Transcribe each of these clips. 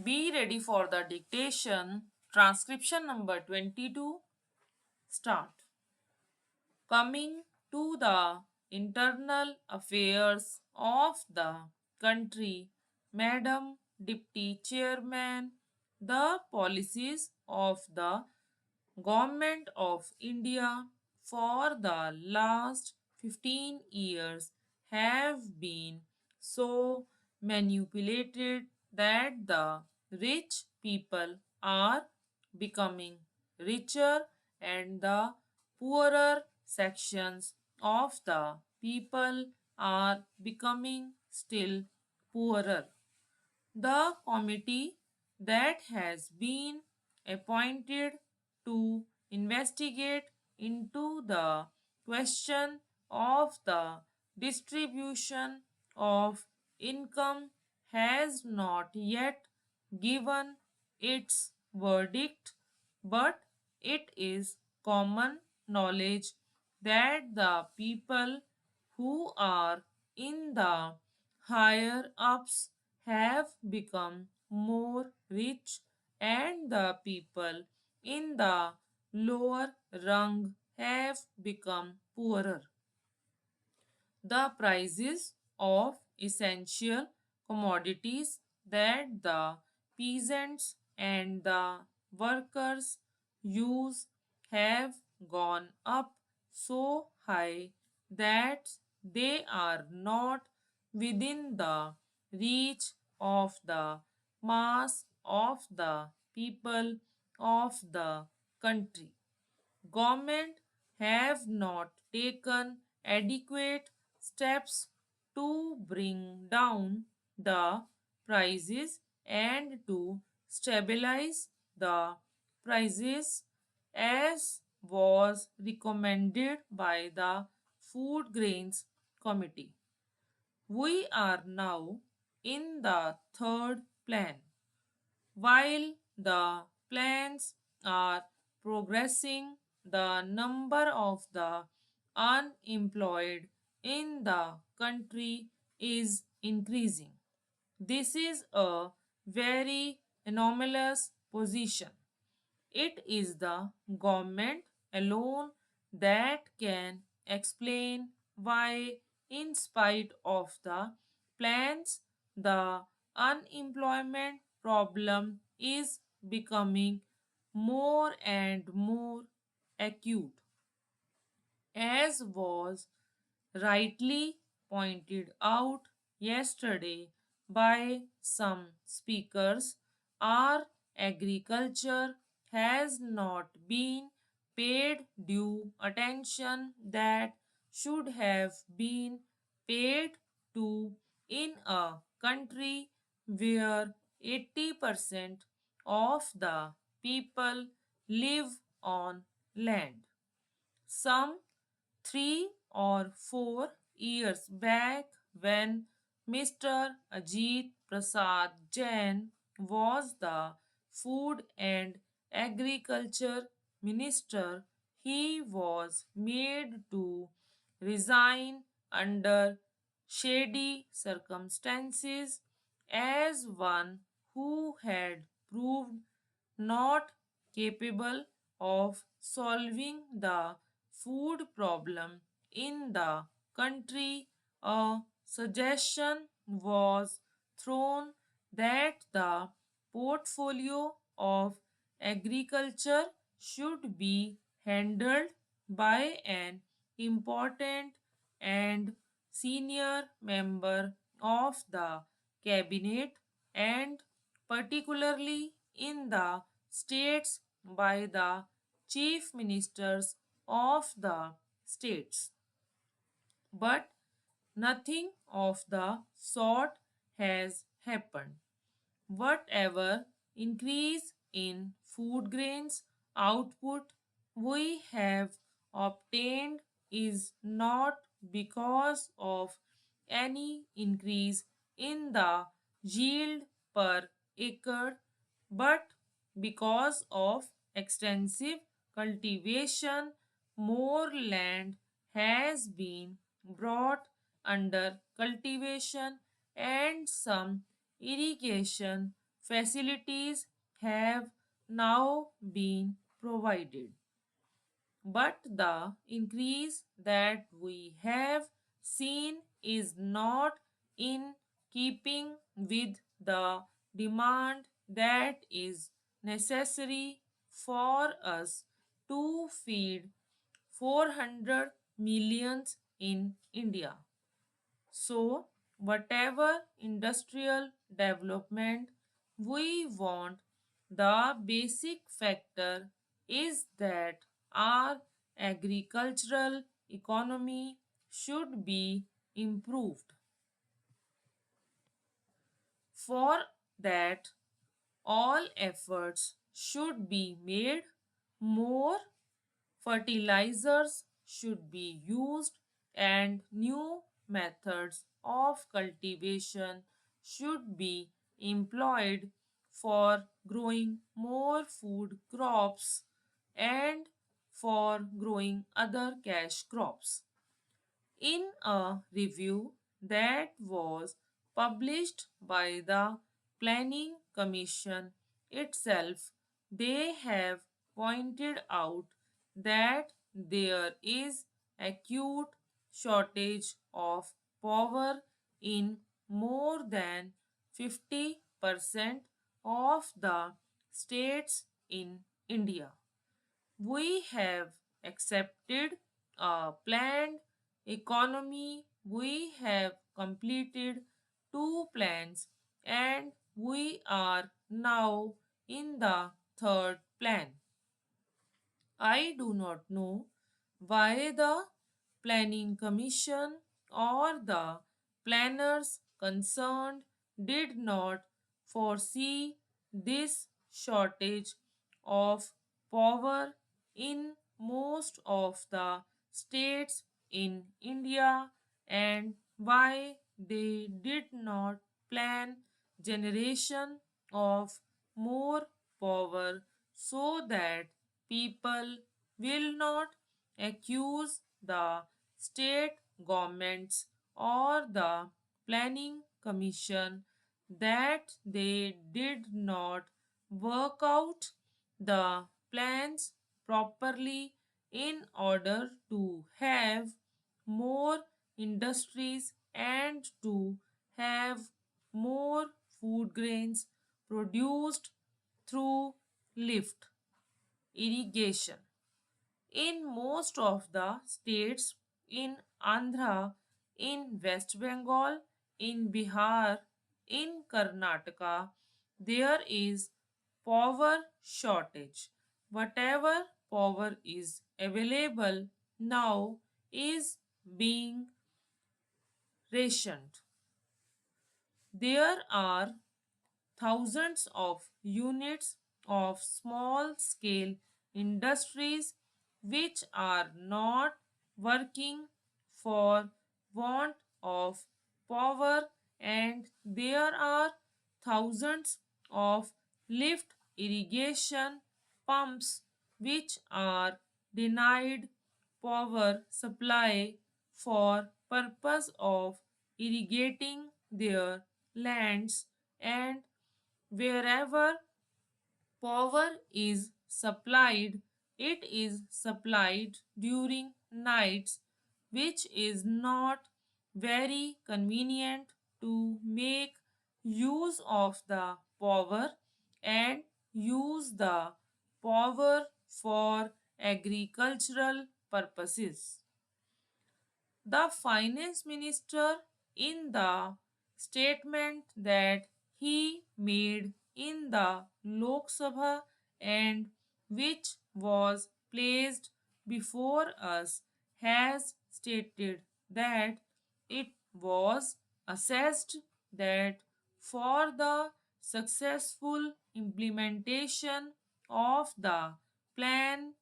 Be ready for the dictation. Transcription number 22. Start. Coming to the internal affairs of the country, Madam Deputy Chairman, the policies of the Government of India for the last 15 years have been so manipulated that the rich people are becoming richer and the poorer sections of the people are becoming still poorer. The committee that has been appointed to investigate into the question of the distribution of income has not yet given its verdict, but it is common knowledge that the people who are in the higher ups have become more rich and the people in the lower rung have become poorer. The prices of essential commodities that the peasants and the workers use have gone up so high that they are not within the reach of the mass of the people of the country. Government have not taken adequate steps to bring down the prices and to stabilize the prices as was recommended by the Food Grains Committee. We are now in the third plan. While the plans are progressing, the number of the unemployed in the country is increasing. This is a very anomalous position. It is the government alone that can explain why, in spite of the plans, the unemployment problem is becoming more and more acute. As was rightly pointed out yesterday by some speakers, our agriculture has not been paid due attention that should have been paid to in a country where 80% of the people live on land. Some 3 or 4 years back, when Mr. Ajit Prasad Jain was the Food and Agriculture Minister, he was made to resign under shady circumstances as one who had proved not capable of solving the food problem in the country. A suggestion was thrown that the portfolio of agriculture should be handled by an important and senior member of the cabinet, and particularly in the states by the chief ministers of the states. But nothing of the sort has happened. Whatever increase in food grains output we have obtained is not because of any increase in the yield per acre, but because of extensive cultivation. More land has been brought under cultivation and some irrigation facilities have now been provided. But the increase that we have seen is not in keeping with the demand that is necessary for us to feed 400 millions in India. So, whatever industrial development we want, the basic factor is that our agricultural economy should be improved. For that, all efforts should be made. More fertilizers should be used and new methods of cultivation should be employed for growing more food crops and for growing other cash crops. In a review that was published by the Planning Commission itself, they have pointed out that there is acute shortage of power in more than 50% of the states in India. We have accepted a planned economy. We have completed two plans and we are now in the third plan. I do not know why the Planning Commission or the planners concerned did not foresee this shortage of power in most of the states in India and why they did not plan generation of more power so that people will not accuse the state governments or the planning commission that they did not work out the plans properly in order to have more industries and to have more food grains produced through lift irrigation. In most of the states in Andhra, in West Bengal, in Bihar, in Karnataka, there is power shortage. Whatever power is available now is being rationed. There are thousands of units of small scale industries which are not working for want of power, and there are thousands of lift irrigation pumps which are denied power supply for purpose of irrigating their lands, and wherever power is supplied, it is supplied during nights, which is not very convenient to make use of the power and use the power for agricultural purposes. The finance minister, in the statement that he made in the Lok Sabha and which was placed before us, has stated that it was assessed that for the successful implementation of the plan,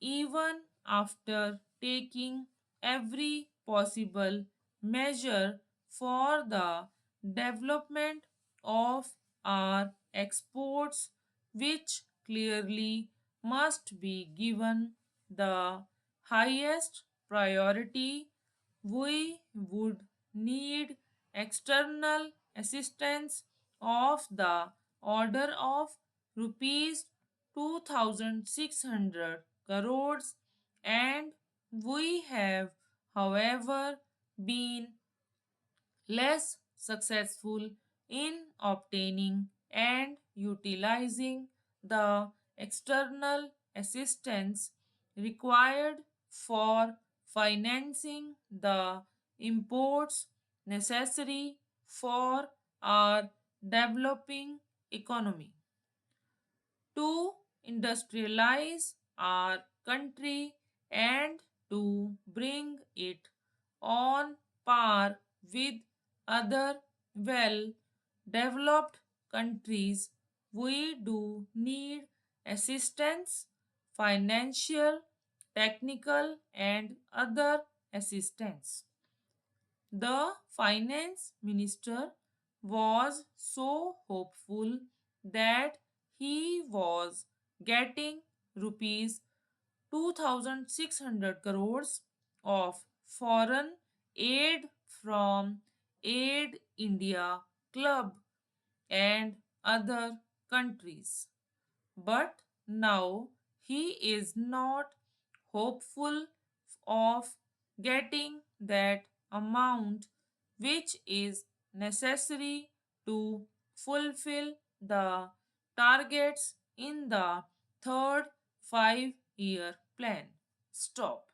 even after taking every possible measure for the development of our exports, which clearly must be given the highest priority, we would need external assistance of the order of rupees 2600 crores, and we have, however, been less successful in obtaining and utilizing the external assistance required for financing the imports necessary for our developing economy. To industrialize our country and to bring it on par with other well developed countries, we do need assistance, financial, technical, and other assistance. The finance minister was so hopeful that he was getting rupees 2600 crores of foreign aid from Aid India Club and other countries. But now he is not hopeful of getting that amount which is necessary to fulfill the targets in the third 5-year plan. Stop.